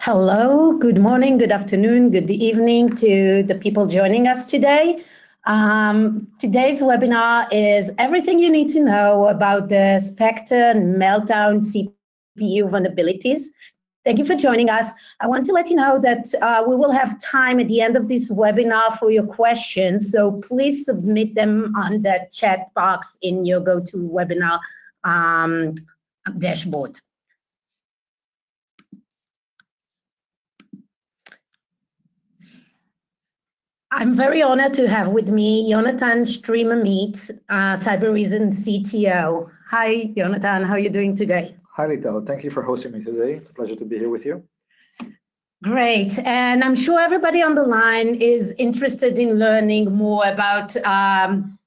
Hello, good morning, good afternoon, good evening to the people joining us today. Today's webinar is everything you need to know about the Spectre and Meltdown CPU vulnerabilities. Thank you for joining us. I want to let you know that we will have time at the end of this webinar for your questions, so please submit them on the chat box in your GoToWebinar dashboard. I'm very honored to have with me Jonathan Streamer-Meet, Cybereason CTO. Hi, Jonathan, how are you doing today? Hi, Lital. Thank you for hosting me today. It's a pleasure to be here with you. Great, and I'm sure everybody on the line is interested in learning more about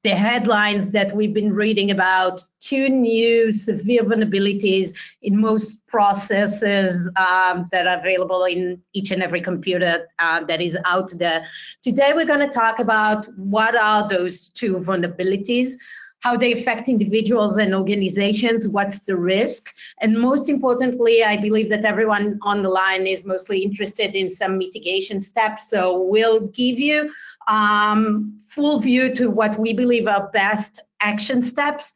the headlines that we've been reading about, 2 new severe vulnerabilities in most processes that are available in each and every computer that is out there. Today we're going to talk about what are those 2 vulnerabilities, how they affect individuals and organizations, what's the risk, and most importantly, I believe that everyone on the line is mostly interested in some mitigation steps, so we'll give you full view to what we believe are best action steps.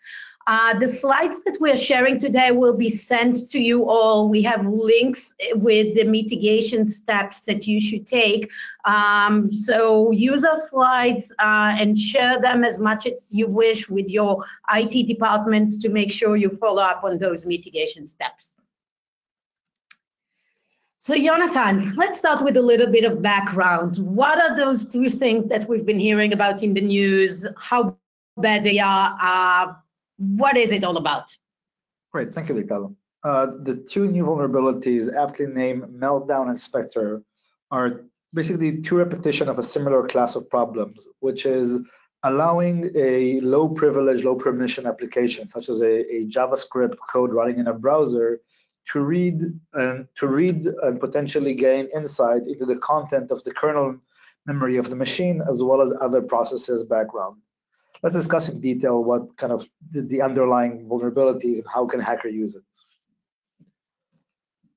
The slides that we're sharing today will be sent to you all. We have links with the mitigation steps that you should take. So use our slides and share them as much as you wish with your IT departments to make sure you follow up on those mitigation steps. So Jonathan, let's start with a little bit of background. What are those 2 things that we've been hearing about in the news? How bad they are? What is it all about? Great, thank you, Lital. The 2 new vulnerabilities, aptly named Meltdown and Spectre, are basically 2 repetition of a similar class of problems, which is allowing a low privilege, low permission application, such as a JavaScript code running in a browser, to read and potentially gain insight into the content of the kernel memory of the machine, as well as other processes' background. Let's discuss in detail what kind of the underlying vulnerabilities and how can a hacker use it.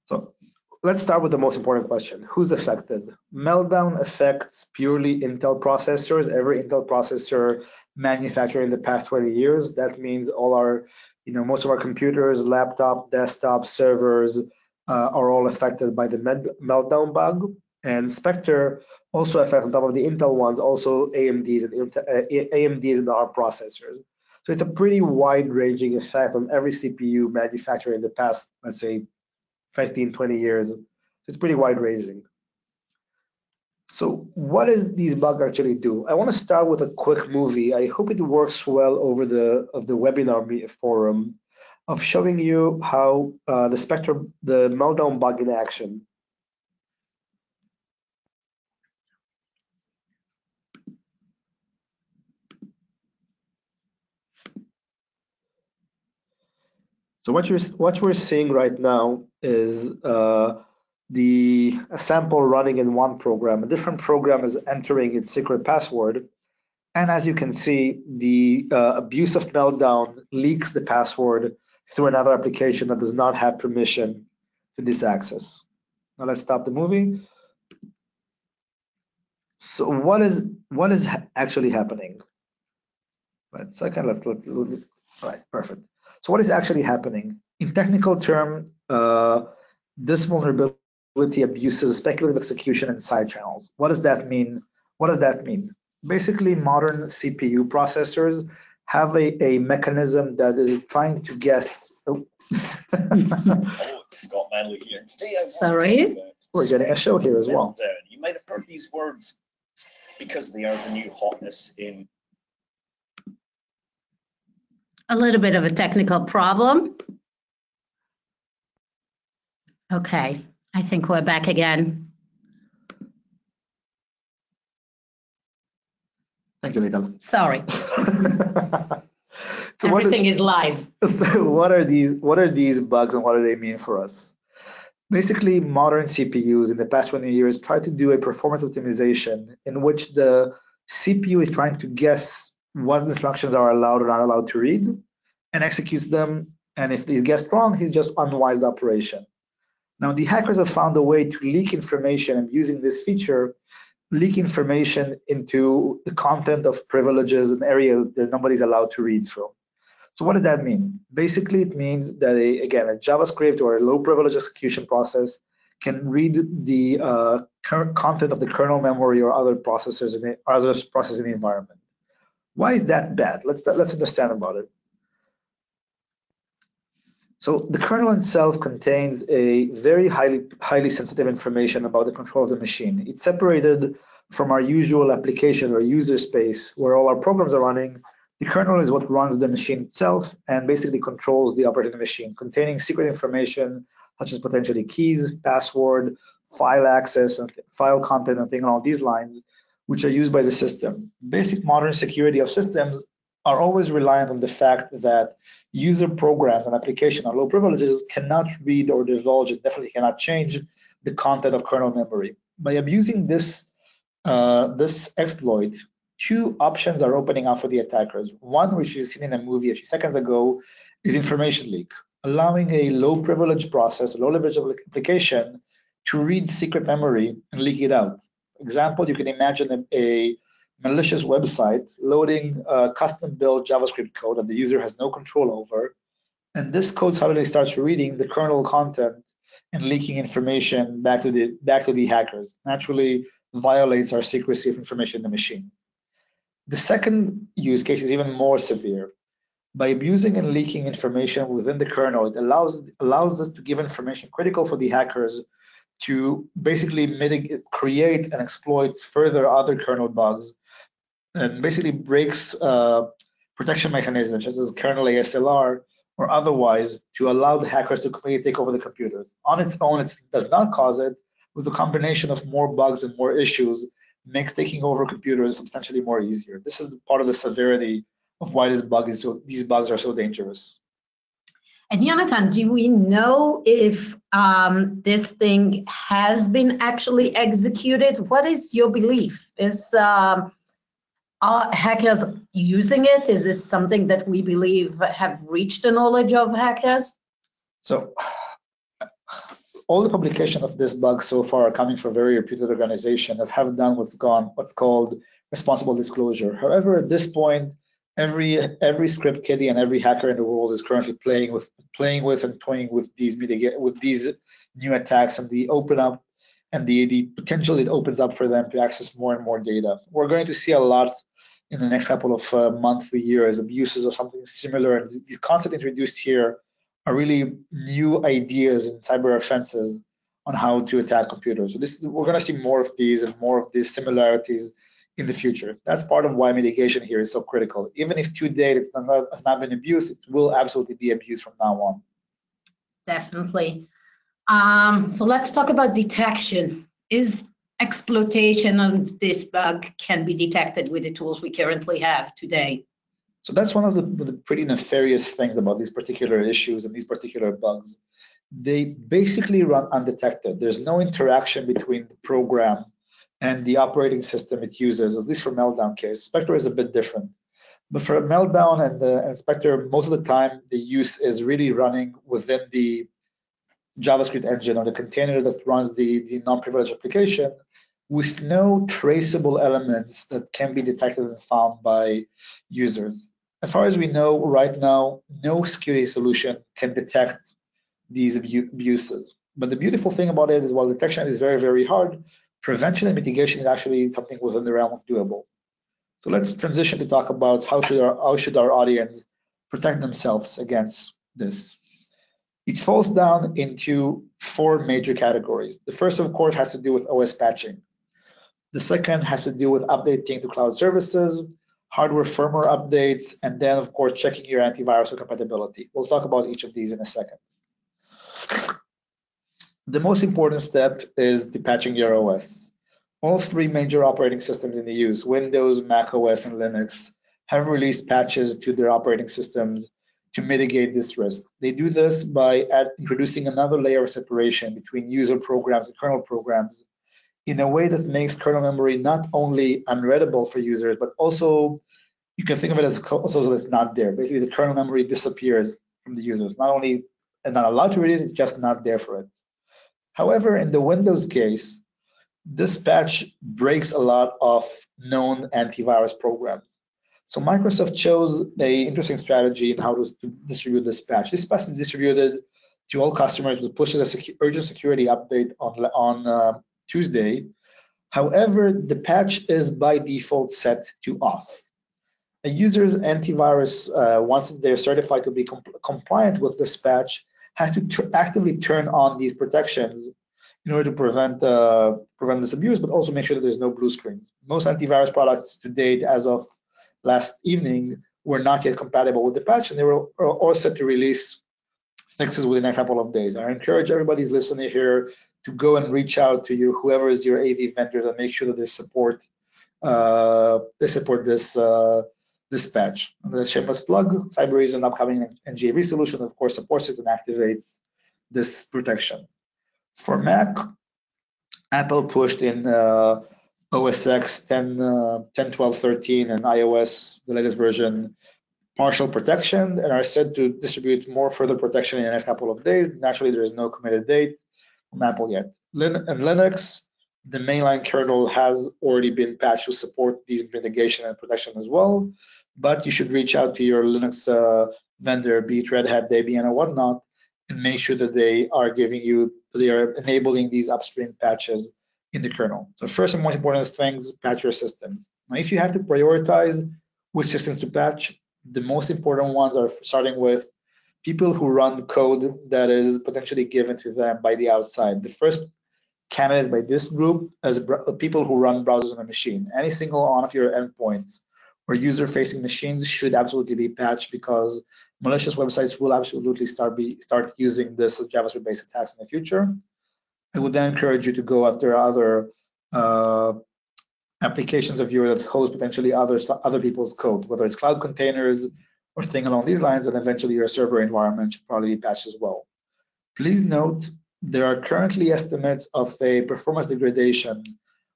So let's start with the most important question. Who's affected? Meltdown affects purely Intel processors, every Intel processor manufactured in the past 20 years. That means all our, most of our computers, laptop, desktop, servers are all affected by the Meltdown bug. And Spectre also affects, on top of the Intel ones, also AMDs and our processors. So it's a pretty wide-ranging effect on every CPU manufactured in the past, let's say, 15, 20 years. So it's pretty wide-ranging. So what does these bugs actually do? I want to start with a quick movie. I hope it works well over the webinar forum of showing you how the Meltdown bug in action. So what we're seeing right now is a sample running in one program. A different program is entering its secret password. And as you can see, the abuse of Meltdown leaks the password through another application that does not have permission to this access. Now let's stop the movie. So what is actually happening? Right, second, let's look. All right, perfect. So what is actually happening? In technical term, this vulnerability abuses speculative execution and side channels. What does that mean? Basically, modern CPU processors have a mechanism that is trying to guess. Oh. Scott Manley here. Sorry? We're getting a show here as well. You might have heard these words because they are the new hotness in. A little bit of a technical problem. Okay, I think we're back again. Thank you, Lital. Sorry. So everything is live. So what are these bugs and what do they mean for us? Basically, modern CPUs in the past 20 years try to do a performance optimization in which the CPU is trying to guess what instructions are allowed or not allowed to read and executes them. And if he's guessed wrong, he's just unwise the operation. Now, the hackers have found a way to leak information, and using this feature, leak information into the content of privileges and areas that nobody's allowed to read from. So what does that mean? Basically, it means that, again, a JavaScript or a low privilege execution process can read the current content of the kernel memory or other processors in the environment. Why is that bad? Let's understand about it. So the kernel itself contains a very highly sensitive information about the control of the machine. It's separated from our usual application or user space where all our programs are running. The kernel is what runs the machine itself and basically controls the operating machine, containing secret information such as potentially keys, password, file access, and file content, and things along these lines, which are used by the system. Basic modern security of systems are always reliant on the fact that user programs and application on low privileges cannot read or divulge and definitely cannot change the content of kernel memory. By abusing this exploit, two options are opening up for the attackers. One, which you've seen in a movie a few seconds ago, is information leak, allowing a low privilege process, low leverage application to read secret memory and leak it out. Example, you can imagine a malicious website loading custom-built JavaScript code that the user has no control over, and this code suddenly starts reading the kernel content and leaking information back to the hackers. Naturally, violates our secrecy of information in the machine. The second use case is even more severe. By abusing and leaking information within the kernel, it allows us to give information critical for the hackers to basically create and exploit further other kernel bugs, and basically breaks protection mechanisms such as kernel ASLR or otherwise to allow the hackers to completely take over the computers. On its own, it does not cause it. With a combination of more bugs and more issues, makes taking over computers substantially more easier. This is part of the severity of why these bugs are so dangerous. And Jonathan, do we know if this thing has been actually executed? What is your belief? Are hackers using it? Is this something that we believe have reached the knowledge of hackers? So all the publication of this bug so far are coming from very reputed organizations that have done what's called responsible disclosure. However, at this point, every script kiddie and every hacker in the world is currently playing with and toying with these new attacks and the open up and the potential it opens up for them to access more and more data. We're going to see a lot in the next couple of months to years, abuses of something similar. And the concept introduced here are really new ideas in cyber offenses on how to attack computers. So we're going to see more of these and more of these similarities in the future. That's part of why mitigation here is so critical. Even if to date it's has not been abused, it will absolutely be abused from now on. Definitely. So let's talk about detection. Is exploitation of this bug can be detected with the tools we currently have today? So that's one of the pretty nefarious things about these particular issues and these particular bugs. They basically run undetected. There's no interaction between the program and the operating system it uses, at least for Meltdown case. Spectre is a bit different. But for Meltdown and Spectre, most of the time, the use is really running within the JavaScript engine or the container that runs the non-privileged application with no traceable elements that can be detected and found by users. As far as we know right now, no security solution can detect these abuses. But the beautiful thing about it is while detection is very, very hard, prevention and mitigation is actually something within the realm of doable. So let's transition to talk about how should our audience protect themselves against this. It falls down into four major categories. The first, of course, has to do with OS patching. The second has to do with updating to cloud services, hardware firmware updates, and then, of course, checking your antivirus compatibility. We'll talk about each of these in a second. The most important step is patching your OS. All three major operating systems in the use, Windows, Mac OS, and Linux, have released patches to their operating systems to mitigate this risk. They do this by introducing another layer of separation between user programs and kernel programs in a way that makes kernel memory not only unreadable for users, but also you can think of it as also that it's not there. Basically, the kernel memory disappears from the users. Not only and not allowed to read it, it's just not there for it. However, in the Windows case, this patch breaks a lot of known antivirus programs. So Microsoft chose an interesting strategy in how to distribute this patch. This patch is distributed to all customers with pushes an urgent security update on Tuesday. However, the patch is by default set to off. A user's antivirus, once they're certified to be compliant with this patch, has to actively turn on these protections in order to prevent this abuse, but also make sure that there's no blue screens. Most antivirus products to date, as of last evening, were not yet compatible with the patch, and they were all set to release fixes within a couple of days. I encourage everybody who's listening here to go and reach out to whoever is your AV vendors and make sure that they support this patch. And the shameless plug, Cyber is an upcoming NGAV solution, of course, supports it and activates this protection. For Mac, Apple pushed in OS X 10, 12, 13, and iOS, the latest version, partial protection, and are said to distribute more further protection in the next couple of days. Naturally, there is no committed date from Apple yet. And Linux, the mainline kernel has already been patched to support these mitigation and protection as well, but you should reach out to your Linux vendor, be it Red Hat, Debian, or whatnot, and make sure that they are enabling these upstream patches in the kernel. So first and most important things, patch your systems. Now, if you have to prioritize which systems to patch, the most important ones are starting with people who run code that is potentially given to them by the outside. The first candidate by this group is people who run browsers on a machine. Any single one of your endpoints or user-facing machines should absolutely be patched, because malicious websites will absolutely start using this JavaScript-based attacks in the future. I would then encourage you to go after other applications of yours that host potentially other people's code, whether it's cloud containers or things along these lines, and eventually your server environment should probably be patched as well. Please note, there are currently estimates of a performance degradation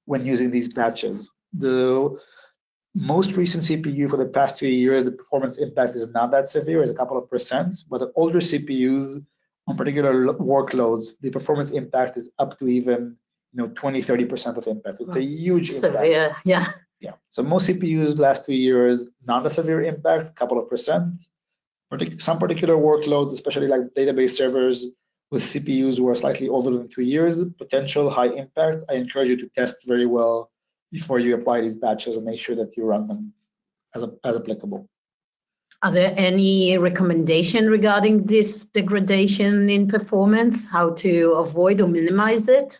when using these patches. The most recent CPU for the past 2 years, the performance impact is not that severe, it's a couple of percent, but the older CPUs on particular workloads, the performance impact is up to even 20-30% of impact. It's a huge impact. Severe, yeah. Yeah. So most CPUs last 2 years, not a severe impact, a couple of percent. Some particular workloads, especially like database servers with CPUs who are slightly older than 2 years, potential high impact. I encourage you to test very well before you apply these patches and make sure that you run them as applicable. Are there any recommendation regarding this degradation in performance, how to avoid or minimize it?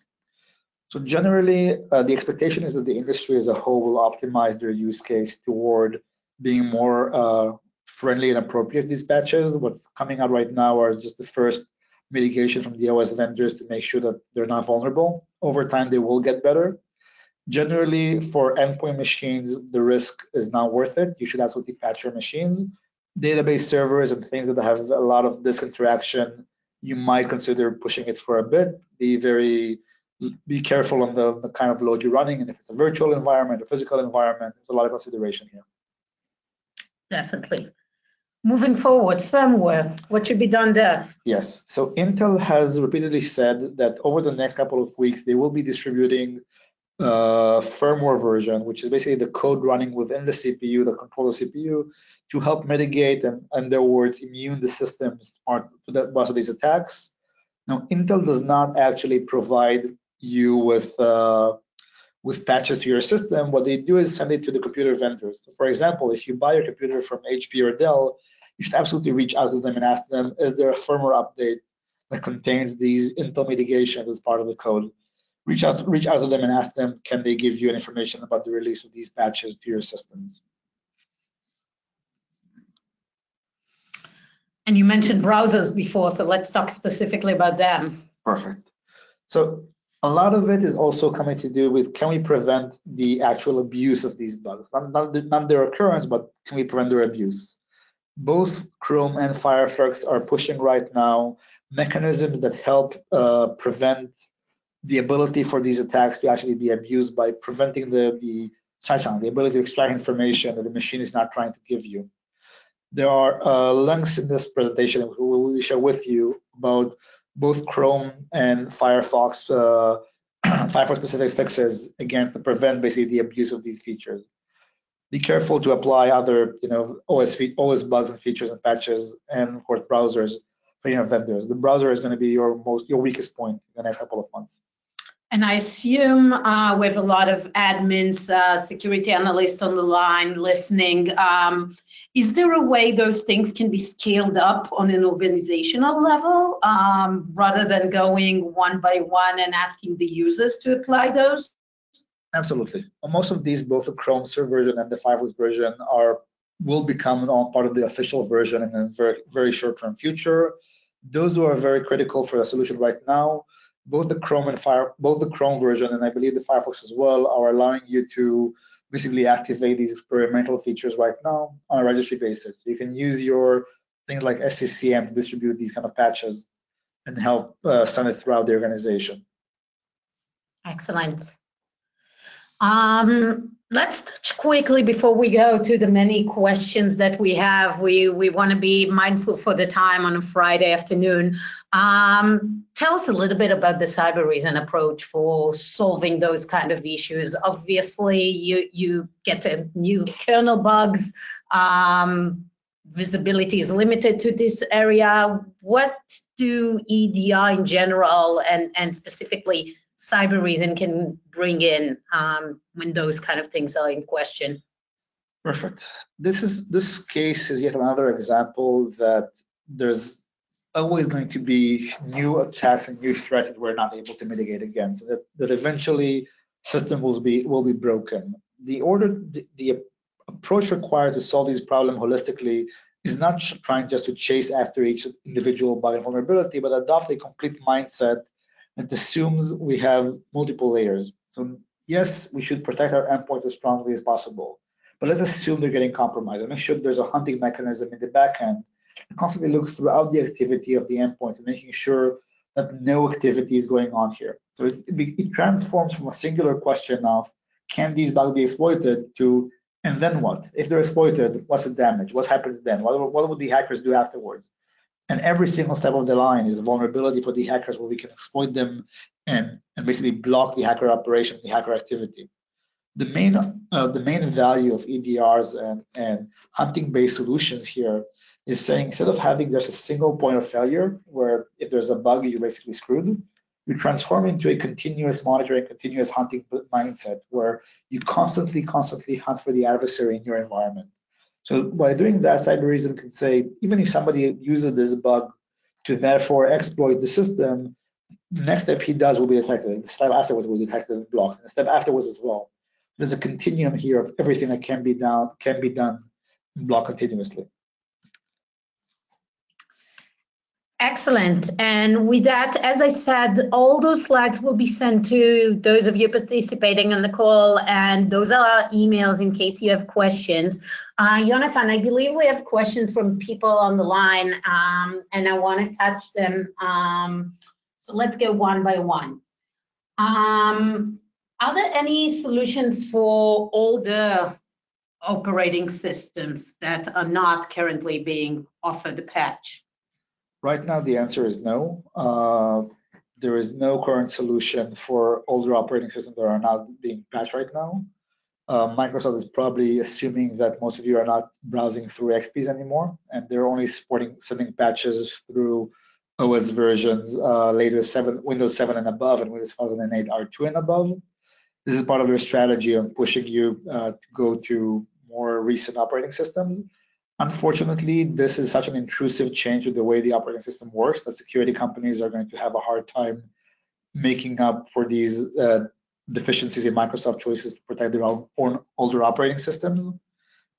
So generally, the expectation is that the industry as a whole will optimize their use case toward being more friendly and appropriate to these patches. What's coming out right now are just the first mitigation from the OS vendors to make sure that they're not vulnerable. Over time, they will get better. Generally, for endpoint machines, the risk is not worth it. You should absolutely patch your machines. Database servers and things that have a lot of disk interaction, you might consider pushing it for a bit. Be careful on the kind of load you're running, and if it's a virtual environment, a physical environment, there's a lot of consideration here. Definitely. Moving forward, firmware, what should be done there? Yes, so Intel has repeatedly said that over the next couple of weeks, they will be distributing firmware version, which is basically the code running within the CPU that controls the CPU to help mitigate and, in their words, immune the systems to most of these attacks. Now, Intel does not actually provide you with patches to your system. What they do is send it to the computer vendors. So for example, if you buy a computer from HP or Dell, you should absolutely reach out to them and ask them, is there a firmware update that contains these Intel mitigations as part of the code? Reach out to them and ask them, can they give you information about the release of these patches to your systems? And you mentioned browsers before, so let's talk specifically about them. Perfect. So a lot of it is also coming to do with, can we prevent the actual abuse of these bugs? Not their occurrence, but can we prevent their abuse? Both Chrome and Firefox are pushing right now mechanisms that help prevent the ability for these attacks to actually be abused by preventing the ability to extract information that the machine is not trying to give you. There are links in this presentation we will share with you about both Chrome and Firefox, Firefox-specific fixes, again, to prevent basically the abuse of these features. Be careful to apply other, OS bugs and features and patches, and of course browsers for vendors. The browser is going to be your weakest point in the next couple of months. And I assume we have a lot of admins, security analysts on the line listening. Is there a way those things can be scaled up on an organizational level rather than going one by one and asking the users to apply those? Absolutely. Most of these, both the Chrome server version and the Firefox version, will become part of the official version in a very, very short-term future. Those who are very critical for the solution right now, both the Chrome version and I believe the Firefox as well, are allowing you to basically activate these experimental features right now on a registry basis. You can use your things like SCCM to distribute these kind of patches and help send it throughout the organization. Excellent. Let's touch quickly before we go to the many questions that we have. We want to be mindful for the time on a Friday afternoon. Tell us a little bit about the cyber reason approach for solving those kind of issues. Obviously, you get new kernel bugs. Visibility is limited to this area. What do EDR in general and specifically cyber reason can bring in when those kind of things are in question? Perfect. This case is yet another example that there's always going to be new attacks and new threats that we're not able to mitigate against. That eventually system will be broken. The approach required to solve these problems holistically is not trying just to chase after each individual bug and vulnerability, but adopt a complete mindset that assumes we have multiple layers. So yes, we should protect our endpoints as strongly as possible, but let's assume they're getting compromised and make sure there's a hunting mechanism in the back end that constantly looks throughout the activity of the endpoints and making sure that no activity is going on here. So it transforms from a singular question of, can these bugs be exploited, to, and then what? If they're exploited, what's the damage? What happens then? What would the hackers do afterwards? And every single step of the line is a vulnerability for the hackers where we can exploit them and basically block the hacker operation, the hacker activity. The main value of EDRs and hunting-based solutions here is saying, instead of having just a single point of failure where if there's a bug, you're basically screwed, we transform into a continuous monitoring, continuous hunting mindset where you constantly hunt for the adversary in your environment. So by doing that, cyber reason can say, even if somebody uses this bug to therefore exploit the system, the next step he does will be detected. The step afterwards will be detected and blocked. And the step afterwards as well. There's a continuum here of everything that can be done and blocked continuously. Excellent. And with that, as I said, all those slides will be sent to those of you participating on the call, and those are our emails in case you have questions. Jonathan, I believe we have questions from people on the line, and I want to touch them. So let's go one by one. Are there any solutions for older operating systems that are not currently being offered a patch? Right now, the answer is no. There is no current solution for older operating systems that are not being patched right now. Microsoft is probably assuming that most of you are not browsing through XPs anymore, and they're only sending patches through OS versions Windows 7 and above, and Windows 2008 R2 and above. This is part of their strategy of pushing you to go to more recent operating systems. Unfortunately, this is such an intrusive change to the way the operating system works that security companies are going to have a hard time making up for these deficiencies in Microsoft choices to protect their own older operating systems.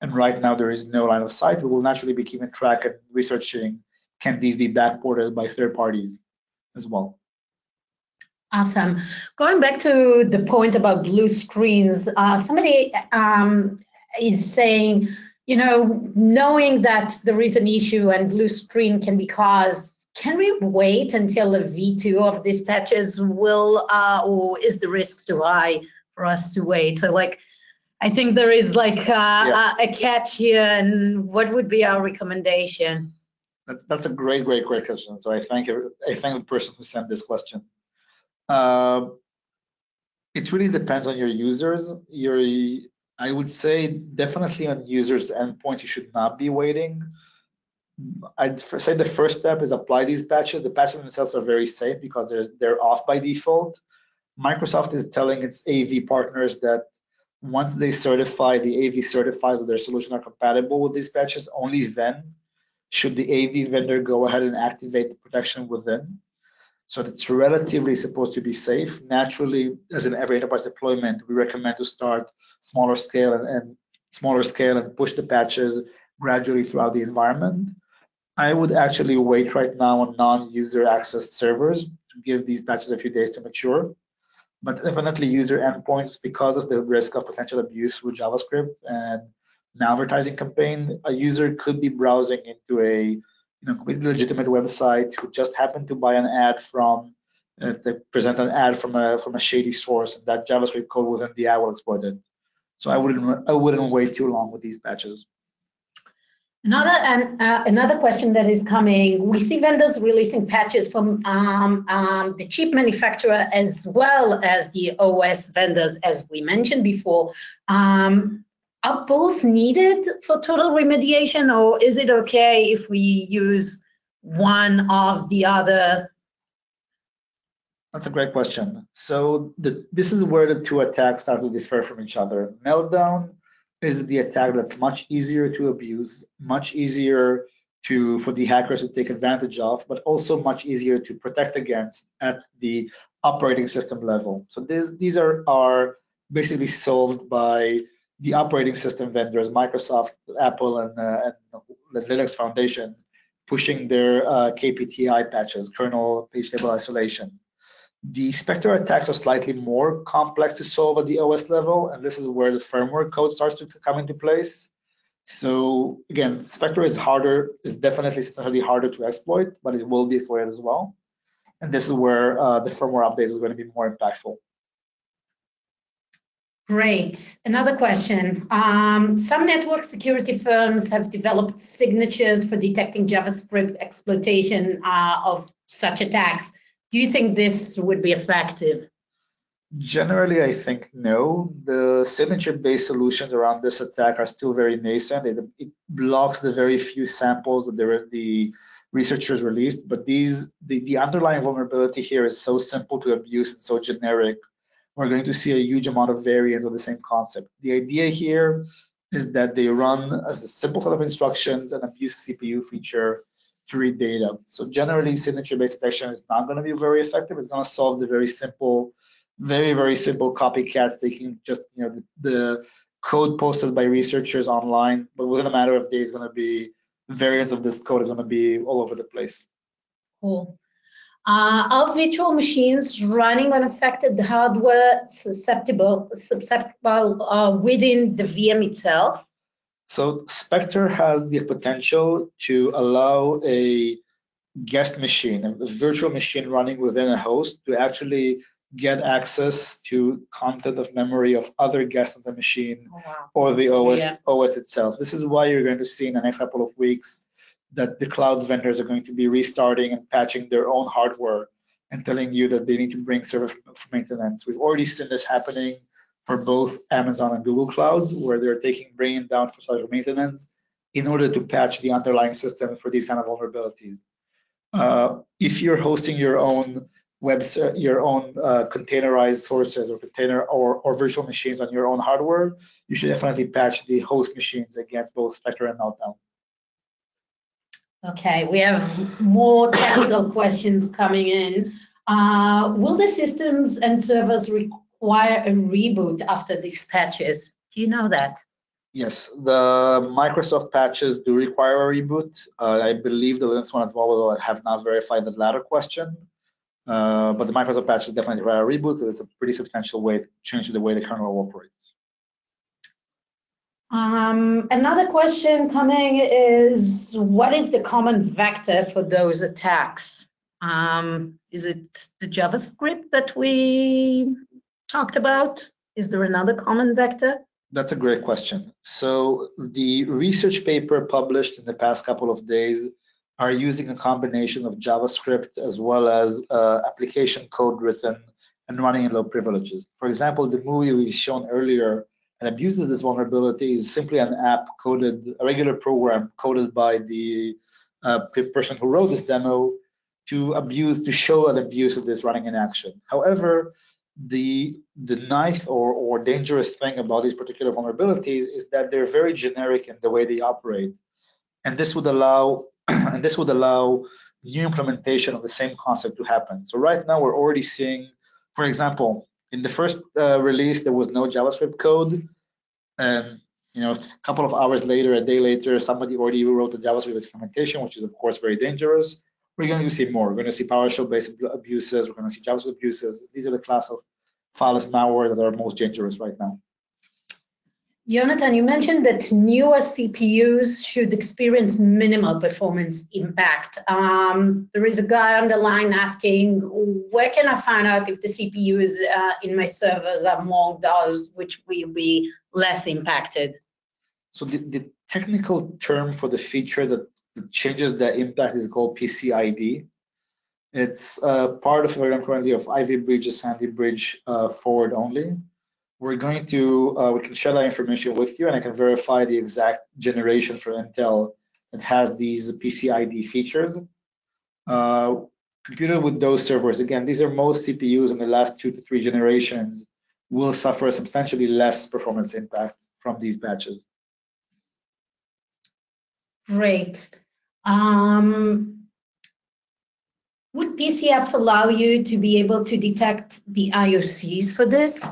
And right now, there is no line of sight. We will naturally be keeping track and researching, can these be backported by third parties as well. Awesome. Going back to the point about blue screens, somebody is saying, knowing that there is an issue and blue screen can be caused, can we wait until the V2 of these patches will, or is the risk too high for us to wait? So I think there is a catch here, and what would be our recommendation? That's a great question. So I thank the person who sent this question. It really depends on your users. I would say definitely on users' endpoints, you should not be waiting. I'd say the first step is apply these patches. The patches themselves are very safe because they're off by default. Microsoft is telling its AV partners that once they certify, the AV certifies that their solutions are compatible with these patches, only then should the AV vendor go ahead and activate the protection within. So it's relatively supposed to be safe. Naturally, as in every enterprise deployment, we recommend to start smaller scale and push the patches gradually throughout the environment. I would actually wait right now on non-user access servers to give these patches a few days to mature. But definitely user endpoints, because of the risk of potential abuse through JavaScript and an advertising campaign, a user could be browsing into a completely legitimate website who just happened to buy an ad from, they present an ad from a shady source, and that JavaScript code within the ad will exploit it. So I wouldn't wait too long with these patches. Another question that is coming, we see vendors releasing patches from the chip manufacturer as well as the OS vendors, as we mentioned before. Are both needed for total remediation, or is it okay if we use one of the other? That's a great question. So this is where the two attacks start to differ from each other. Meltdown is the attack that's much easier to abuse, much easier for the hackers to take advantage of, but also much easier to protect against at the operating system level. So these are basically solved by the operating system vendors, Microsoft, Apple, and the Linux Foundation, pushing their KPTI patches, kernel page table isolation. The Spectre attacks are slightly more complex to solve at the OS level, and this is where the firmware code starts to come into place. So again, Spectre is definitely substantially harder to exploit, but it will be exploited as well. And this is where the firmware updates is going to be more impactful. Great. Another question. Some network security firms have developed signatures for detecting JavaScript exploitation of such attacks. Do you think this would be effective? Generally, I think no. The signature-based solutions around this attack are still very nascent. It blocks the very few samples that the researchers released, but the underlying vulnerability here is so simple to abuse and so generic. We're going to see a huge amount of variance of the same concept. The idea here is that they run as a simple set of instructions and abuse CPU feature to read data. So generally, signature-based detection is not going to be very effective. It's going to solve the very simple, very simple copycats taking just the code posted by researchers online, but within a matter of days, going to be variants of this code is going to be all over the place. Cool. Are virtual machines running unaffected hardware susceptible within the VM itself? So Spectre has the potential to allow a guest machine, a virtual machine running within a host, to actually get access to content of memory of other guests on the machine or the OS itself. This is why you're going to see in the next couple of weeks that the cloud vendors are going to be restarting and patching their own hardware and telling you that they need to bring server for maintenance. We've already seen this happening for both Amazon and Google clouds, where they're bringing down for server maintenance in order to patch the underlying system for these kind of vulnerabilities. If you're hosting your own containerized sources or virtual machines on your own hardware, you should definitely patch the host machines against both Spectre and Meltdown. Okay, we have more technical questions coming in. Will the systems and servers require a reboot after these patches? Do you know that? Yes, the Microsoft patches do require a reboot. I believe the Linux one as well. I have not verified the latter question. But the Microsoft patches definitely require a reboot. It's a pretty substantial way to change the way the kernel operates. Another question coming is, what is the common vector for those attacks? Is it the JavaScript that we talked about? Is there another common vector? That's a great question. So the research paper published in the past couple of days are using a combination of JavaScript as well as application code written and running in low privileges. For example, the movie we've shown earlier and abuses this vulnerability is simply an app coded, a regular program coded by the person who wrote this demo to show an abuse of this running in action. However, the nice or dangerous thing about these particular vulnerabilities is that they're very generic in the way they operate, and this would allow new implementation of the same concept to happen. So right now we're already seeing, for example, in the first release there was no JavaScript code, and a couple of hours later, a day later, somebody already wrote the JavaScript implementation, which is of course very dangerous. We're going to see more. We're going to see PowerShell-based abuses. We're going to see JavaScript abuses. These are the class of fileless malware that are most dangerous right now. Jonathan, you mentioned that newer CPUs should experience minimal performance impact. There is a guy on the line asking, where can I find out if the CPUs in my servers are among those which will be less impacted? So the technical term for the feature that changes the impact is called PCID. It's part of currently of Ivy Bridge, Sandy Bridge forward only. We're going to, we can share that information with you, and I can verify the exact generation for Intel that has these PCID features. Computer with those servers, again, these are most CPUs in the last 2 to 3 generations will suffer substantially less performance impact from these patches. Great. Would PC apps allow you to be able to detect the IOCs for this?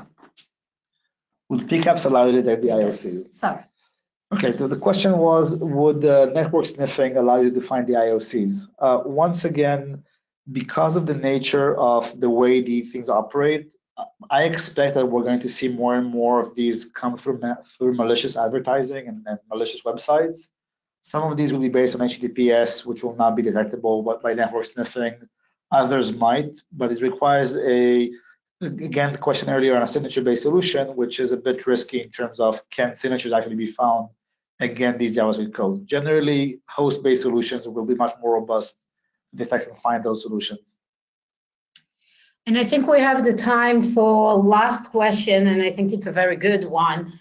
Would PCAPs allow you to detect the IOCs? Sorry. Okay, so the question was, would network sniffing allow you to find the IOCs? Once again, because of the nature of the way these things operate, I expect that we're going to see more and more of these come through malicious advertising and malicious websites. Some of these will be based on HTTPS, which will not be detectable by network sniffing. Others might, but it requires again, the question earlier on a signature-based solution, which is a bit risky in terms of can signatures actually be found against these JavaScript codes. Generally, host-based solutions will be much more robust to detect and find those solutions. And I think we have the time for last question, and I think it's a very good one.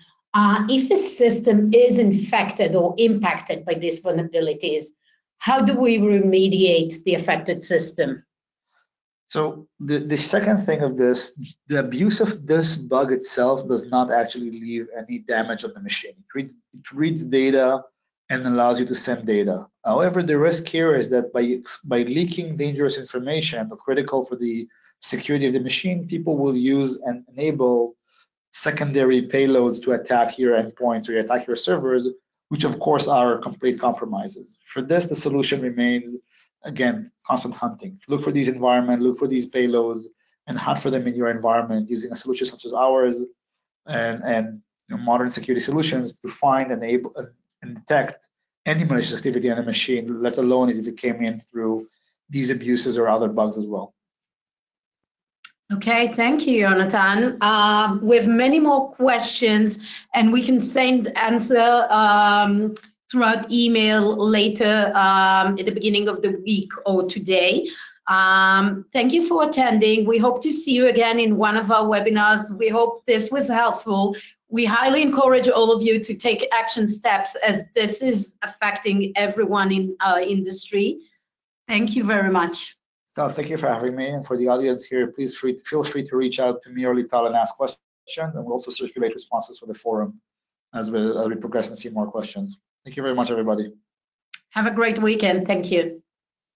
If the system is infected or impacted by these vulnerabilities, how do we remediate the affected system? So the second thing of this, the abuse of this bug itself does not actually leave any damage on the machine. It reads data and allows you to send data. However, the risk here is that by leaking dangerous information that's critical for the security of the machine, people will use and enable secondary payloads to attack your endpoints or attack your servers, which of course are complete compromises. For this, the solution remains, again, constant hunting. Look for these environments, look for these payloads, and hunt for them in your environment using a solution such as ours and modern security solutions to find, enable, and detect any malicious activity on a machine, let alone if it came in through these abuses or other bugs as well. Okay, thank you, Jonathan. We have many more questions, and we can answer throughout email later at the beginning of the week or today. Thank you for attending. We hope to see you again in one of our webinars. We hope this was helpful. We highly encourage all of you to take action steps as this is affecting everyone in our industry. Thank you very much. Tal, thank you for having me, and for the audience here, please feel free to reach out to me or Lital and ask questions, and we'll also circulate responses for the forum as we progress and see more questions. Thank you very much, everybody. Have a great weekend. Thank you.